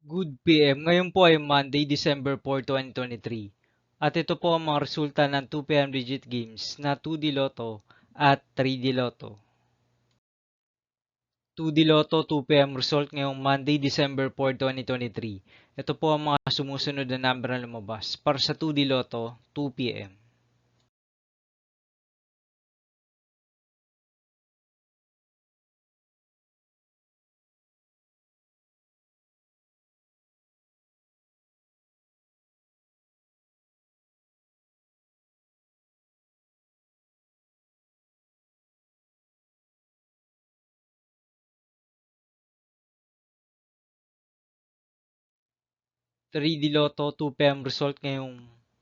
Good PM. Ngayon po ay Monday, December 4, 2023. At ito po ang mga resulta ng 2 PM digit games na 2D Lotto at 3D Lotto. 2D Lotto 2 PM result ngayong Monday, December 4, 2023. Ito po ang mga sumusunod na number na lumabas para sa 2D Lotto 2 PM. 3D Lotto 2 PM result ngayong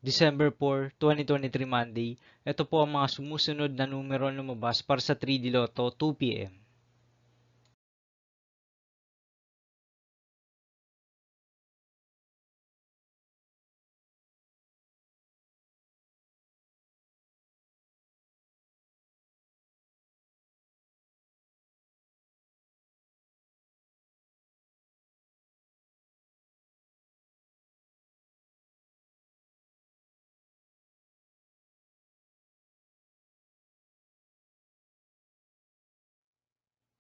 December 4, 2023 Monday. Ito po ang mga sumusunod na numero na lumabas para sa 3D Lotto 2 PM.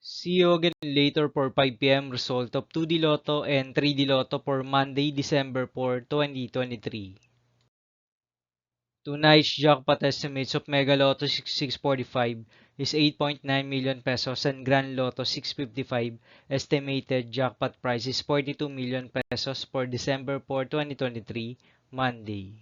'See you again later for 5 PM result of 2D Lotto and 3D Lotto for Monday, December 4, 2023. Tonight's jackpot estimates of Mega Lotto 645 is 8.9 million pesos and Grand Lotto 655 estimated jackpot price is 42 million pesos for December 4, 2023, Monday.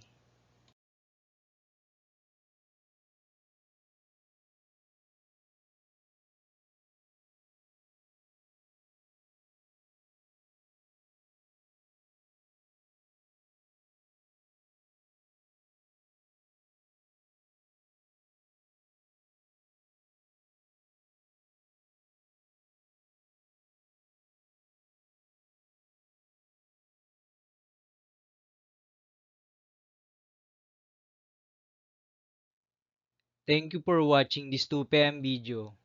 Thank you for watching this 2 PM video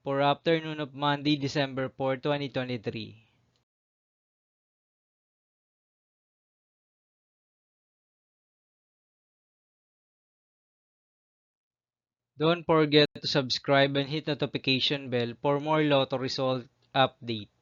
for afternoon of Monday, December 4, 2023. Don't forget to subscribe and hit notification bell for more lotto result update.